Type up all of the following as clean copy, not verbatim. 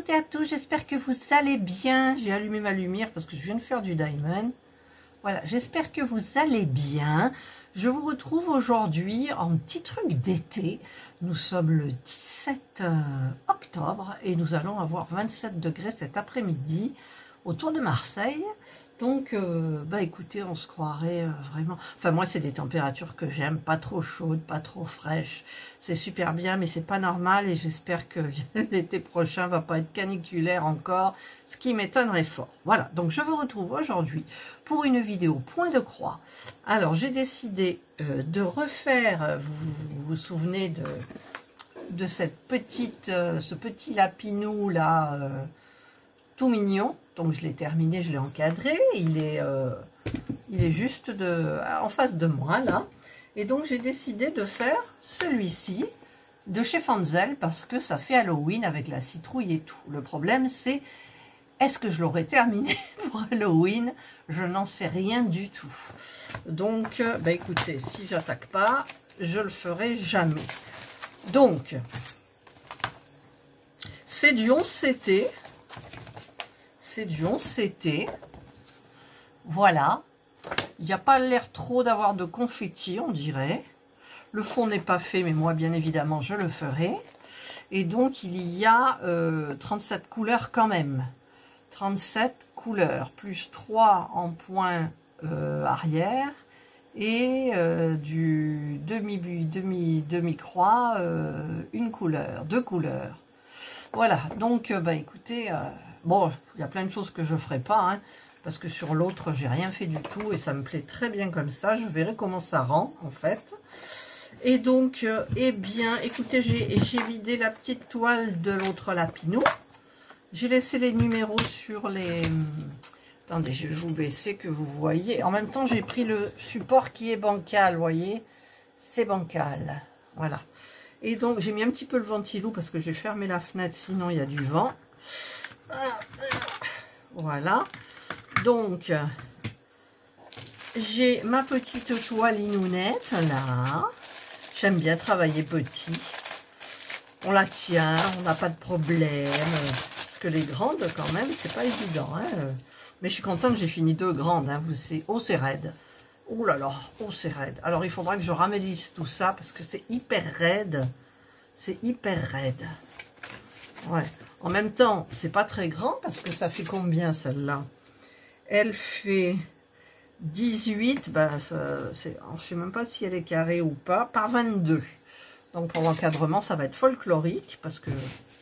toutes et à tous, j'espère que vous allez bien. J'ai allumé ma lumière parce que je viens de faire du diamond. Voilà, j'espère que vous allez bien. Je vous retrouve aujourd'hui en petit truc d'été. Nous sommes le 17 octobre et nous allons avoir 27 degrés cet après-midi autour de Marseille. Donc, bah écoutez, on se croirait vraiment... Enfin, moi, c'est des températures que j'aime, pas trop chaudes, pas trop fraîches. C'est super bien, mais c'est pas normal et j'espère que l'été prochain va pas être caniculaire encore, ce qui m'étonnerait fort. Voilà, donc je vous retrouve aujourd'hui pour une vidéo point de croix. Alors, j'ai décidé de refaire, vous vous souvenez de cette petite, ce petit lapinou là, tout mignon. Donc je l'ai terminé, je l'ai encadré, il est juste en face de moi là. Et donc j'ai décidé de faire celui-ci de chez Fanzel parce que ça fait Halloween avec la citrouille et tout. Le problème c'est, est-ce que je l'aurais terminé pour Halloween? Je n'en sais rien du tout. Donc bah écoutez, si j'attaque pas, je le ferai jamais. Donc c'est du 11 CT. C'est du 11 CT. Voilà. Il n'y a pas l'air trop d'avoir de confetti, on dirait. Le fond n'est pas fait, mais moi, bien évidemment, je le ferai. Et donc, il y a 37 couleurs quand même. 37 couleurs, plus 3 en point arrière. Et du demi-croix, une couleur, 2 couleurs. Voilà, donc, bah écoutez... bon, il y a plein de choses que je ne ferai pas, hein, parce que sur l'autre, j'ai rien fait du tout et ça me plaît très bien comme ça. Je verrai comment ça rend, en fait. Et donc, eh bien, écoutez, j'ai vidé la petite toile de l'autre lapinou. J'ai laissé les numéros sur les... Attendez, je vais vous baisser que vous voyez. En même temps, j'ai pris le support qui est bancal, vous voyez. C'est bancal, voilà. Et donc, j'ai mis un petit peu le ventilou parce que j'ai fermé la fenêtre, sinon il y a du vent. Voilà, donc j'ai ma petite toile inounette là. J'aime bien travailler petit, on la tient, on n'a pas de problème, parce que les grandes quand même c'est pas évident, hein. Mais je suis contente, j'ai fini 2 grandes, hein. Oh c'est raide, oh là là, oh c'est raide. Alors il faudra que je ramolisse tout ça parce que c'est hyper raide, ouais. En même temps, c'est pas très grand parce que ça fait combien celle-là? Elle fait 18, ben, je sais même pas si elle est carrée ou pas, par 22. Donc pour l'encadrement, ça va être folklorique parce que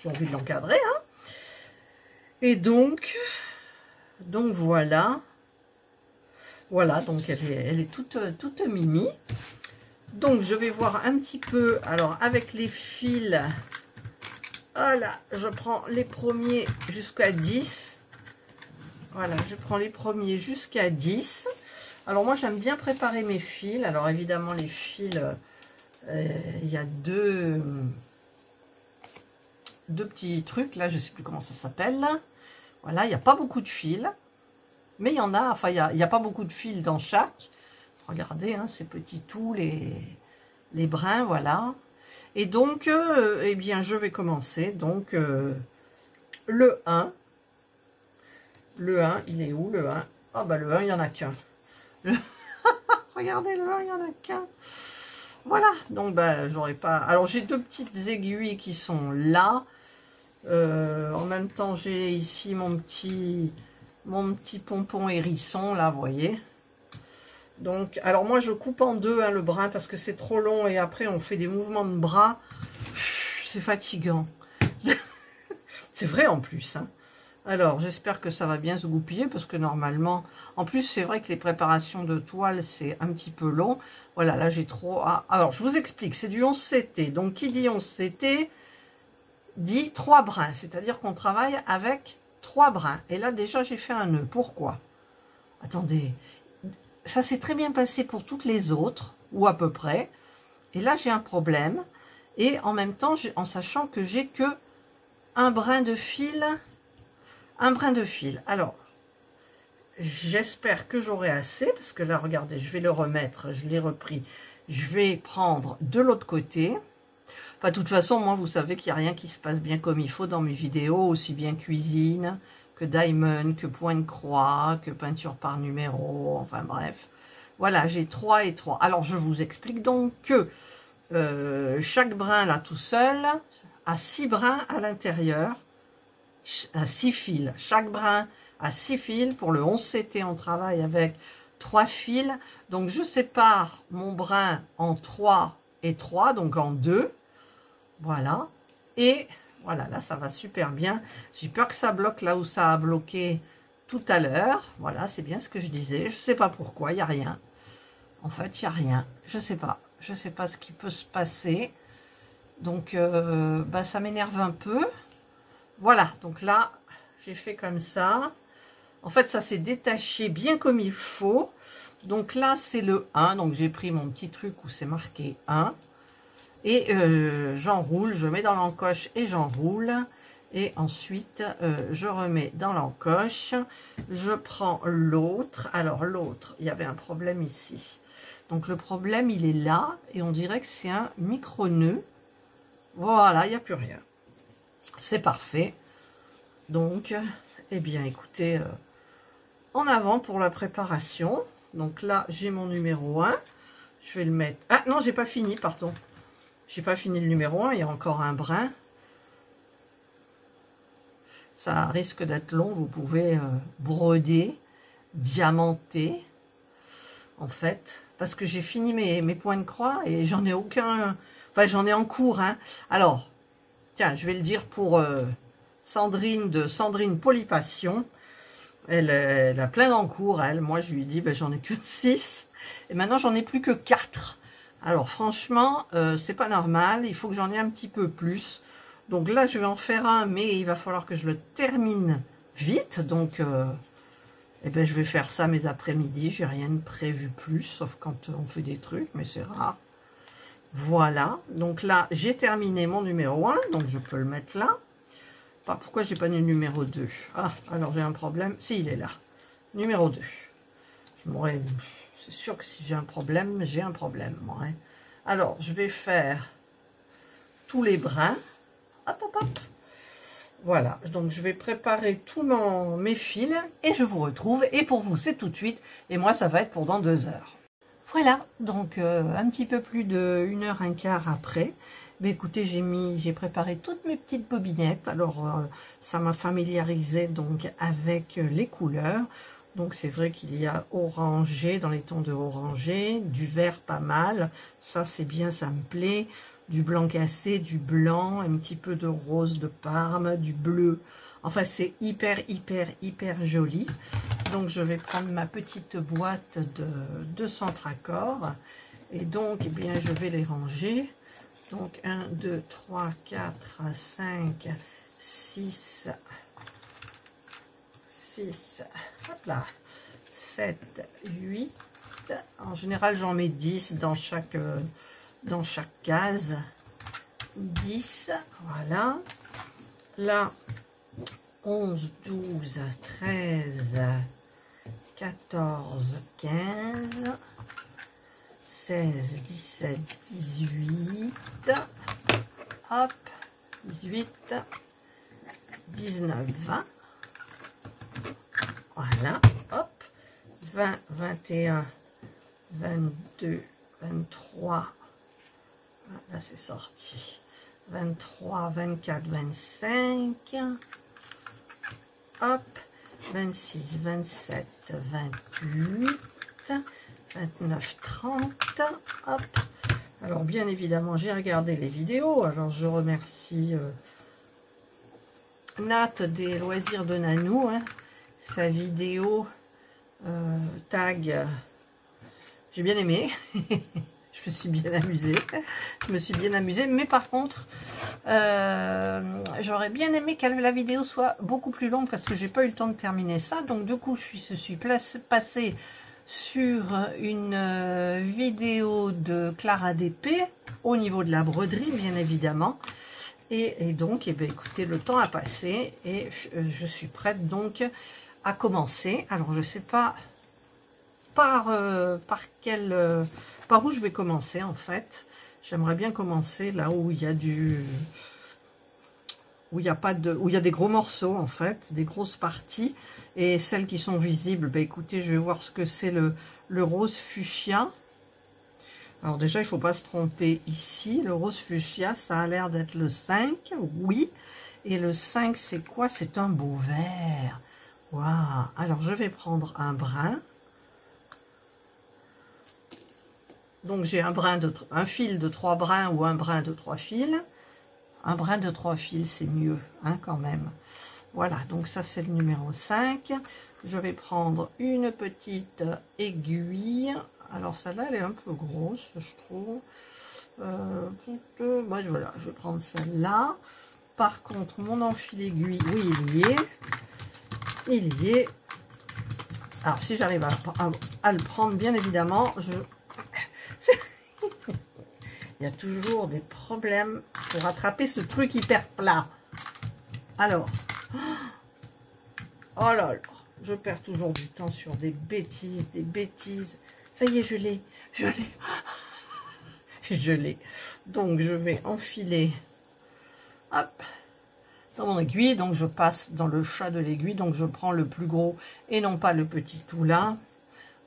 j'ai envie de l'encadrer. Hein. Et donc voilà. Voilà, donc elle est toute mimi. Donc je vais voir un petit peu, alors avec les fils... Voilà, je prends les premiers jusqu'à 10. Voilà, je prends les premiers jusqu'à 10. Alors moi, j'aime bien préparer mes fils. Alors évidemment, les fils, il y a deux petits trucs. Là, je ne sais plus comment ça s'appelle. Voilà, il n'y a pas beaucoup de fils. Mais il y en a, enfin, il n'y a pas beaucoup de fils dans chaque. Regardez, hein, ces petits tout, les brins, voilà. Et donc, eh bien, je vais commencer. Donc, le 1. Le 1, il est où le 1? Ah, bah le 1, il n'y en a qu'un. Regardez, le 1, il n'y en a qu'un. Voilà. Donc, bah, j'aurais pas... Alors, j'ai 2 petites aiguilles qui sont là. En même temps, j'ai ici mon petit pompon hérisson, là, vous voyez. Donc, alors moi je coupe en 2 hein, le brin parce que c'est trop long et après on fait des mouvements de bras. C'est fatigant. C'est vrai en plus. Hein. Alors j'espère que ça va bien se goupiller parce que normalement, en plus c'est vrai que les préparations de toile c'est un petit peu long. Voilà, là j'ai trop... Ah, alors je vous explique, c'est du 11 CT. Donc qui dit 11 CT dit 3 brins. C'est-à-dire qu'on travaille avec 3 brins. Et là déjà j'ai fait un nœud. Pourquoi? Attendez... Ça s'est très bien passé pour toutes les autres, ou à peu près. Et là, j'ai un problème. Et en même temps, en sachant que j'ai que un brin de fil. Alors, j'espère que j'aurai assez. Parce que là, regardez, je vais le remettre. Je l'ai repris. Je vais prendre de l'autre côté. Enfin, de toute façon, moi, vous savez qu'il n'y a rien qui se passe bien comme il faut dans mes vidéos, aussi bien cuisine, que diamond, que point de croix, que peinture par numéro, enfin bref. Voilà, j'ai 3 et 3. Alors, je vous explique donc que chaque brin, là, tout seul, a 6 brins à l'intérieur, à 6 fils. Chaque brin a 6 fils. Pour le 11CT, on travaille avec 3 fils. Donc, je sépare mon brin en 3 et 3, donc en 2. Voilà. Et voilà, là, ça va super bien. J'ai peur que ça bloque là où ça a bloqué tout à l'heure. Voilà, c'est bien ce que je disais. Je ne sais pas pourquoi, il n'y a rien. En fait, il n'y a rien. Je ne sais pas. Je ne sais pas ce qui peut se passer. Donc, bah, ça m'énerve un peu. Voilà, donc là, j'ai fait comme ça. En fait, ça s'est détaché bien comme il faut. Donc là, c'est le 1. Donc, j'ai pris mon petit truc où c'est marqué 1. Et j'enroule, je mets dans l'encoche et j'enroule. Et ensuite, je remets dans l'encoche. Je prends l'autre. Alors, l'autre, il y avait un problème ici. Donc, le problème, il est là. Et on dirait que c'est un micro-nœud. Voilà, il n'y a plus rien. C'est parfait. Donc, eh bien, écoutez, en avant pour la préparation. Donc là, j'ai mon numéro 1. Je vais le mettre... Ah non, j'ai pas fini, pardon. J'ai pas fini le numéro 1, il y a encore un brin. Ça risque d'être long, vous pouvez broder, diamanter, en fait. Parce que j'ai fini mes points de croix et j'en ai aucun... Enfin, j'en ai en cours, hein. Alors, tiens, je vais le dire pour Sandrine de Sandrine Polypassion. Elle a plein d'encours, elle. Moi, je lui ai dit, ben, j'en ai que 6. Et maintenant, j'en ai plus que 4. Alors, franchement, c'est pas normal. Il faut que j'en ai un petit peu plus. Donc là, je vais en faire un, mais il va falloir que je le termine vite. Donc, eh ben, je vais faire ça mes après-midi. J'ai rien de prévu plus, sauf quand on fait des trucs, mais c'est rare. Voilà, donc là, j'ai terminé mon numéro 1, donc je peux le mettre là. Enfin, pourquoi j'ai pas le numéro 2? Ah, alors j'ai un problème. Si, il est là. Numéro 2. C'est sûr que si j'ai un problème, j'ai un problème. Moi, hein. Alors, je vais faire tous les brins. Hop, hop, hop. Voilà, donc je vais préparer tous mes fils et je vous retrouve. Et pour vous, c'est tout de suite. Et moi, ça va être pour dans 2 heures. Voilà, donc un petit peu plus de 1 heure, 1/4 après. Mais écoutez, j'ai préparé toutes mes petites bobinettes. Alors, ça m'a familiarisé donc avec les couleurs. Donc, c'est vrai qu'il y a orangé, dans les tons de orangé, du vert pas mal. Ça, c'est bien, ça me plaît. Du blanc cassé, du blanc, un petit peu de rose de Parme, du bleu. Enfin, c'est hyper, hyper, hyper joli. Donc, je vais prendre ma petite boîte de centre-accord. Et donc, eh bien, je vais les ranger. Donc, 1, 2, 3, 4, 5, 6, 6, hop là, 7, 8. En général, j'en mets 10 dans chaque case. 10, voilà. Là, 11, 12, 13, 14, 15, 16, 17, 18, hop, 18, 19, 20, voilà, hop, 20, 21, 22, 23, là c'est sorti, 23, 24, 25, hop, 26, 27, 28, 29, 30, hop. Alors, bien évidemment, j'ai regardé les vidéos. Alors, je remercie Nat des loisirs de Nanou. Hein. Sa vidéo tag, j'ai bien aimé. Je me suis bien amusée. Je me suis bien amusée. Mais par contre, j'aurais bien aimé que la vidéo soit beaucoup plus longue parce que j'ai pas eu le temps de terminer ça. Donc, du coup, je suis passée sur une vidéo de Clara DP au niveau de la broderie, bien évidemment. Et donc, eh bien, écoutez, le temps a passé et je suis prête donc à commencer. Alors, je ne sais pas par où je vais commencer en fait. J'aimerais bien commencer là où il y a où il y a pas de, où il y a des gros morceaux en fait, des grosses parties. Et celles qui sont visibles, bah écoutez, je vais voir ce que c'est le rose fuchsia. Alors déjà, il ne faut pas se tromper ici. Le rose fuchsia, ça a l'air d'être le 5, oui. Et le 5, c'est quoi? C'est un beau vert. Waouh! Alors, je vais prendre un brin. Donc, j'ai un fil de 3 brins ou un brin de 3 fils. Un brin de 3 fils, c'est mieux, hein, quand même. Voilà, donc ça, c'est le numéro 5. Je vais prendre une petite aiguille. Alors, celle-là, elle est un peu grosse, je trouve. Moi, voilà, je vais prendre celle-là. Par contre, mon enfil aiguille, oui, il y est. Il y est. Alors, si j'arrive à le prendre, bien évidemment, il y a toujours des problèmes pour attraper ce truc hyper plat. Alors, oh là là, je perds toujours du temps sur des bêtises, des bêtises. Ça y est, je l'ai, je l'ai. Je l'ai. Donc, je vais enfiler, hop, dans mon aiguille. Donc, je passe dans le chat de l'aiguille. Donc, je prends le plus gros et non pas le petit tout là.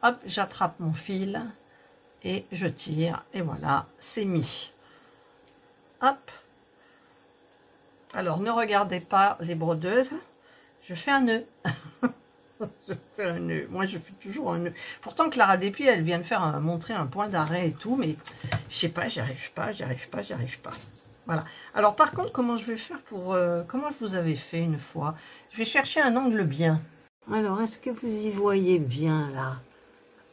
Hop, j'attrape mon fil et je tire. Et voilà, c'est mis. Hop. Alors, ne regardez pas les brodeuses. Je fais un nœud. Je fais un nœud. Moi, je fais toujours un nœud. Pourtant, Clara Despuis, elle vient de montrer un point d'arrêt et tout, mais je sais pas, j'y arrive pas. Voilà. Alors, par contre, comment je vais faire pour... comment je vous avais fait une fois? Je vais chercher un angle bien. Alors, est-ce que vous y voyez bien, là?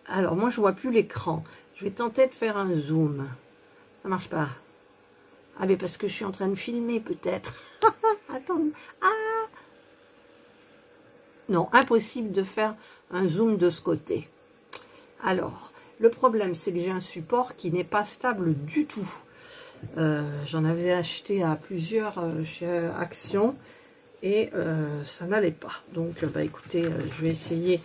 Alors, moi, je vois plus l'écran. Je vais tenter de faire un zoom. Ça marche pas. Ah, mais parce que je suis en train de filmer, peut-être. Attends. Ah! Non, impossible de faire un zoom de ce côté. Alors, le problème, c'est que j'ai un support qui n'est pas stable du tout. J'en avais acheté à plusieurs chez Action et ça n'allait pas. Donc, bah, écoutez, je vais essayer.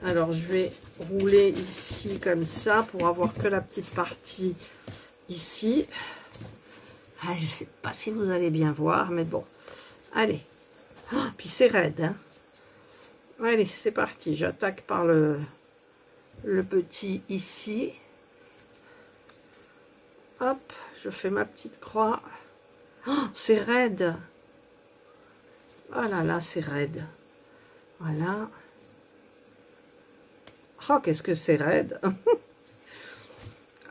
Alors, je vais rouler ici comme ça pour avoir que la petite partie ici. Ah, je ne sais pas si vous allez bien voir, mais bon. Allez. Oh, puis c'est raide, hein. Allez, c'est parti. J'attaque par le petit ici. Hop, je fais ma petite croix. Oh, c'est raide. Oh là là, c'est raide. Voilà. Oh, qu'est-ce que c'est raide.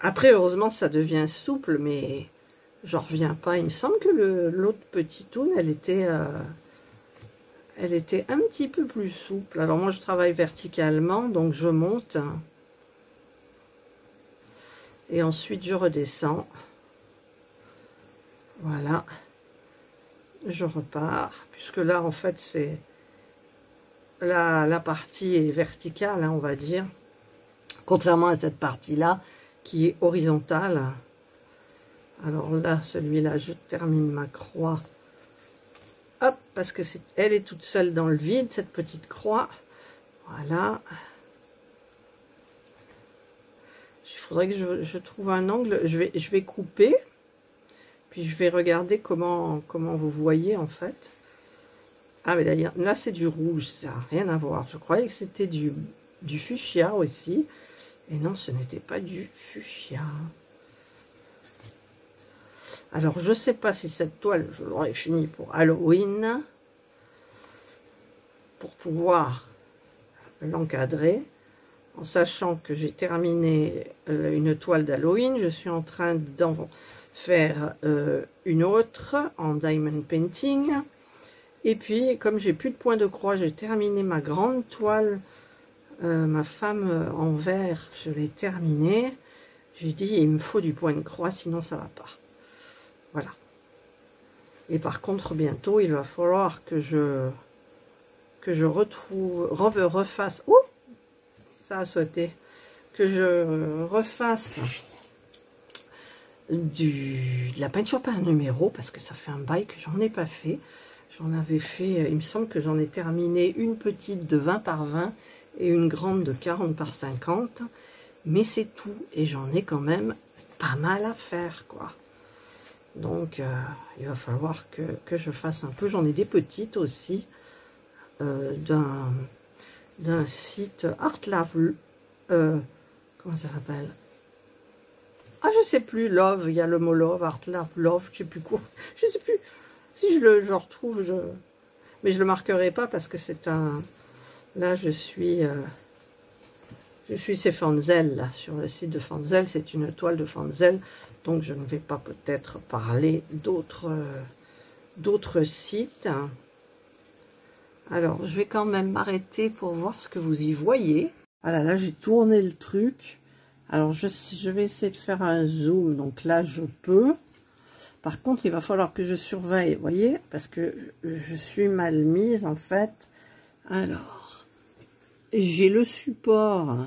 Après, heureusement, ça devient souple, mais j'en reviens pas. Il me semble que l'autre petite toune, elle était un petit peu plus souple. Alors moi, je travaille verticalement, donc je monte. Et ensuite, je redescends. Voilà. Je repars. Puisque là, en fait, c'est... La partie est verticale, hein, on va dire. Contrairement à cette partie-là, qui est horizontale. Alors là, celui-là, je termine ma croix. Hop, parce que elle est toute seule dans le vide, cette petite croix. Voilà. Il faudrait que je trouve un angle. Je vais couper. Puis je vais regarder comment vous voyez en fait. Ah, mais là c'est du rouge, ça n'a rien à voir. Je croyais que c'était du fuchsia aussi. Et non, ce n'était pas du fuchsia. Alors, je ne sais pas si cette toile, je l'aurais finie pour Halloween, pour pouvoir l'encadrer, en sachant que j'ai terminé une toile d'Halloween. Je suis en train d'en faire une autre en diamond painting. Et puis, comme j'ai plus de point de croix, j'ai terminé ma grande toile, ma femme en verre, je l'ai terminée. J'ai dit, il me faut du point de croix, sinon ça ne va pas. Voilà. Et par contre, bientôt, il va falloir que je refasse... Ouh, ça a sauté. Que je refasse de la peinture par numéro, parce que ça fait un bail que j'en ai pas fait. J'en avais fait, il me semble que j'en ai terminé une petite de 20 par 20 et une grande de 40 par 50. Mais c'est tout. Et j'en ai quand même pas mal à faire, quoi. Donc, il va falloir que je fasse un peu. J'en ai des petites aussi, d'un site Art Love. Comment ça s'appelle? Ah, je sais plus, Love, il y a le mot Love, Art Love, Love, je sais plus quoi. Je sais plus. Si je le retrouve, mais je le marquerai pas parce que c'est un... Là, je suis chez Fanzel, là, sur le site de Fanzel. C'est une toile de Fanzel, donc je ne vais pas peut-être parler d'autres sites. Alors, je vais quand même m'arrêter pour voir ce que vous y voyez. Voilà, là, j'ai tourné le truc. Alors, je vais essayer de faire un zoom. Donc là, je peux. Par contre, il va falloir que je surveille, vous voyez, parce que je suis mal mise, en fait. Alors, j'ai le support.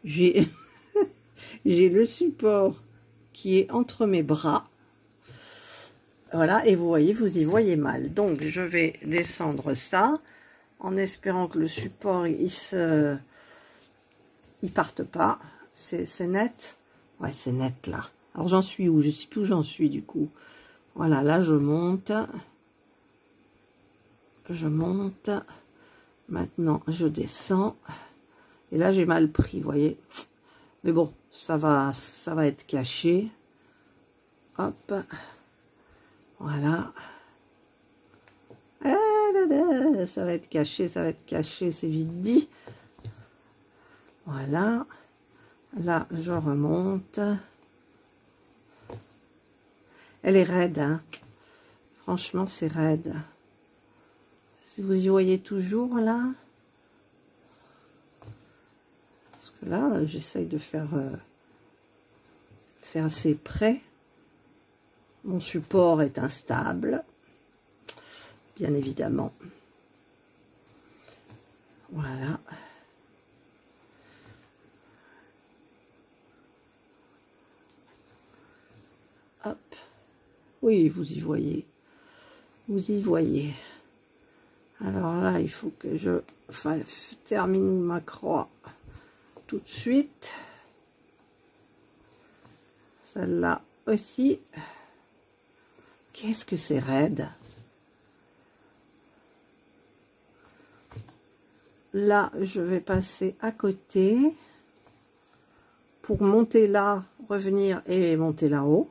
J'ai le support qui est entre mes bras. Voilà, et vous voyez, vous y voyez mal. Donc, je vais descendre ça, en espérant que le support, il parte pas. C'est net? Ouais, c'est net, là. Alors, j'en suis où? Je sais plus où j'en suis, du coup. Voilà, là, je monte. Je monte. Maintenant, je descends. Et là, j'ai mal pris, vous voyez. Mais bon, ça va être caché. Hop. Voilà. Ça va être caché, c'est vite dit. Voilà. Là, je remonte. Elle est raide, hein. Franchement, c'est raide. Si vous y voyez toujours, là. Parce que là, j'essaye de faire... c'est assez près. Mon support est instable, bien évidemment. Voilà. Hop. Oui, vous y voyez. Vous y voyez. Alors là, il faut que je termine ma croix tout de suite. Celle-là aussi. Qu'est-ce que c'est raide? Là, je vais passer à côté pour monter là, revenir et monter là-haut.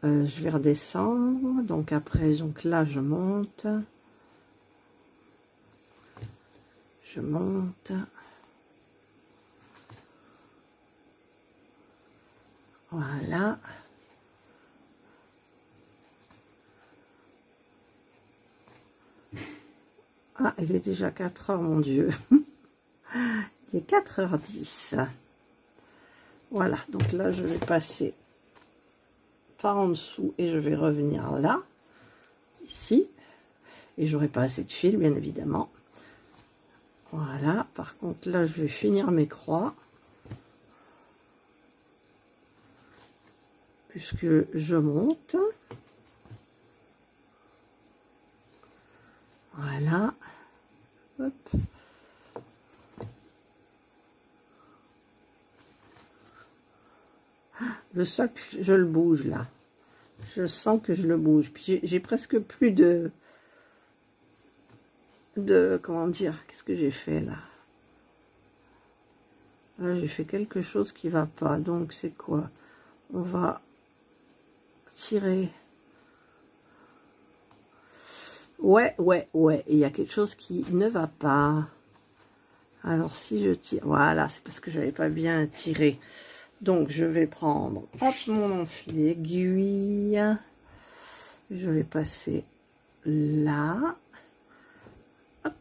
Je vais redescendre. Donc après, là, je monte. Je monte. Voilà. Ah, il est déjà 4 heures, mon Dieu. Il est 4h10. Voilà, donc là, je vais passer par en dessous et je vais revenir là, ici. Et j'aurai pas assez de fil, bien évidemment. Voilà, par contre, là, je vais finir mes croix. Puisque je monte. Voilà. Hop. Le socle, je le bouge là. Je sens que je le bouge. Puis j'ai presque plus de comment dire, qu'est-ce que j'ai fait là? Là, j'ai fait quelque chose qui va pas. Donc, c'est quoi? On va tirer. Ouais. Il y a quelque chose qui ne va pas. Alors, si je tire... Voilà, c'est parce que je n'avais pas bien tiré. Donc, je vais prendre, hop, mon enfilé aiguille. Je vais passer là. Hop,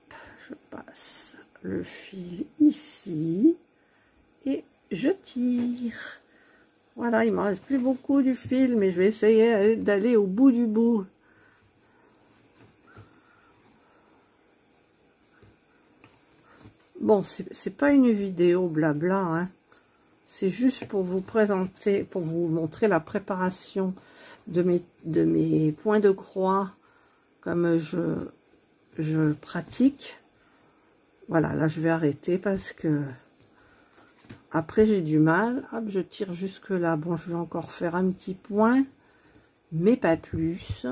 je passe le fil ici. Et je tire. Voilà, il ne me reste plus beaucoup du fil, mais je vais essayer d'aller au bout du bout. Bon, c'est pas une vidéo blabla, hein. C'est juste pour vous présenter, pour vous montrer la préparation de mes points de croix, comme je pratique. Voilà, là je vais arrêter parce que Après, j'ai du mal. Hop, je tire jusque là. Bon, je vais encore faire un petit point, mais pas plus.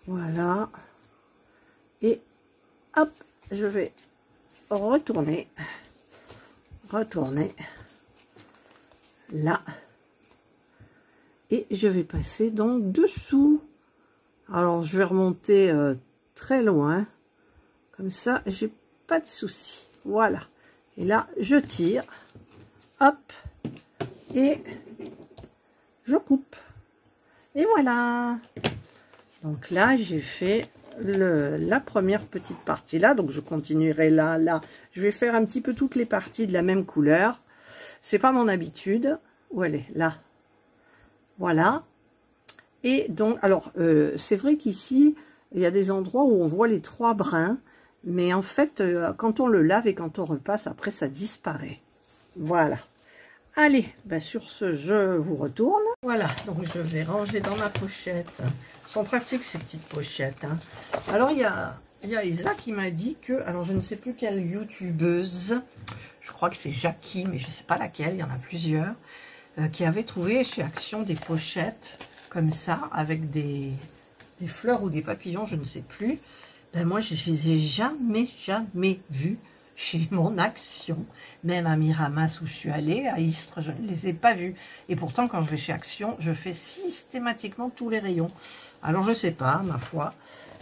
Voilà. Et hop, je vais retourner là. Et je vais passer donc dessous. Alors, je vais remonter très loin. Comme ça, j'ai pas de souci. Voilà. Et là, je tire. Hop. Et je coupe. Et voilà. Donc là, j'ai fait la première petite partie là. Donc, je continuerai là, là. Je vais faire un petit peu toutes les parties de la même couleur. C'est pas mon habitude. Où elle est? Là. Voilà. Et donc, alors, c'est vrai qu'ici, il y a des endroits où on voit les 3 brins. Mais en fait, quand on le lave et quand on repasse, après, ça disparaît. Voilà. Allez, ben sur ce, je vous retourne. Voilà, donc je vais ranger dans ma pochette. Elles sont pratiques, ces petites pochettes. Hein. Alors, il y a Isa qui m'a dit que... Alors, je ne sais plus quelle youtubeuse. Je crois que c'est Jackie, mais je ne sais pas laquelle. Il y en a plusieurs. Qui avait trouvé chez Action des pochettes comme ça, avec des fleurs ou des papillons, je ne sais plus. Ben moi, je ne les ai jamais vus chez mon Action. Même à Miramas où je suis allée, à Istres, je ne les ai pas vus. Et pourtant, quand je vais chez Action, je fais systématiquement tous les rayons. Alors, je ne sais pas, ma foi.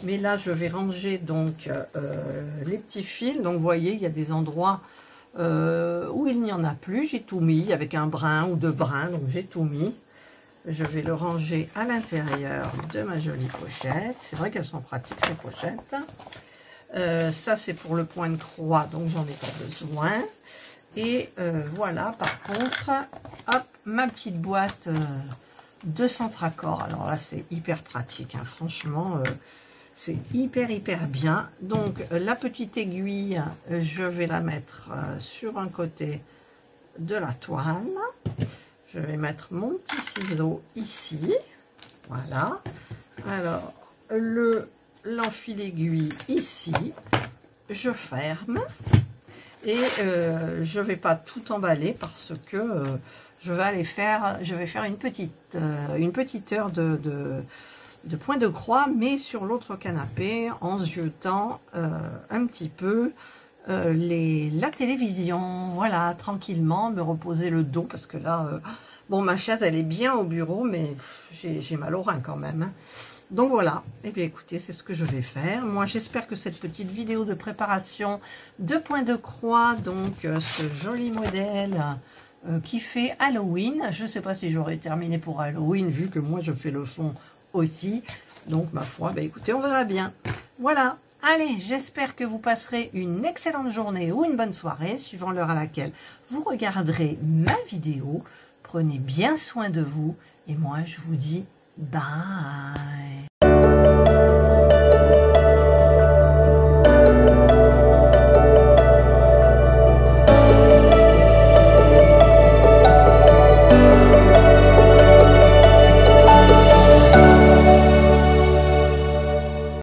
Mais là, je vais ranger donc les petits fils. Donc, vous voyez, il y a des endroits où il n'y en a plus. J'ai tout mis avec un brin ou 2 brins. Donc, j'ai tout mis. Je vais le ranger à l'intérieur de ma jolie pochette. C'est vrai qu'elles sont pratiques, ces pochettes. Ça, c'est pour le point de croix, donc j'en ai pas besoin. Et voilà, par contre, hop, ma petite boîte de Centracor. Alors là, c'est hyper pratique, hein. Franchement, c'est hyper bien. Donc, la petite aiguille, je vais la mettre sur un côté de la toile. Je vais mettre mon petit ciseau ici. Voilà. Alors, l'enfil aiguille ici. Je ferme. Et je ne vais pas tout emballer parce que je vais faire une petite heure de point de croix, mais sur l'autre canapé, en ziotant un petit peu la télévision, voilà, tranquillement, me reposer le dos, parce que là, bon, ma chaise, elle est bien au bureau, mais j'ai mal au rein quand même, hein. Donc voilà, et bien écoutez, c'est ce que je vais faire. Moi, j'espère que cette petite vidéo de préparation de point de croix, donc ce joli modèle qui fait Halloween, je ne sais pas si j'aurai terminé pour Halloween, vu que moi, je fais le fond aussi, donc ma foi, ben écoutez, on verra bien. Voilà. Allez, j'espère que vous passerez une excellente journée ou une bonne soirée, suivant l'heure à laquelle vous regarderez ma vidéo. Prenez bien soin de vous et moi, je vous dis bye.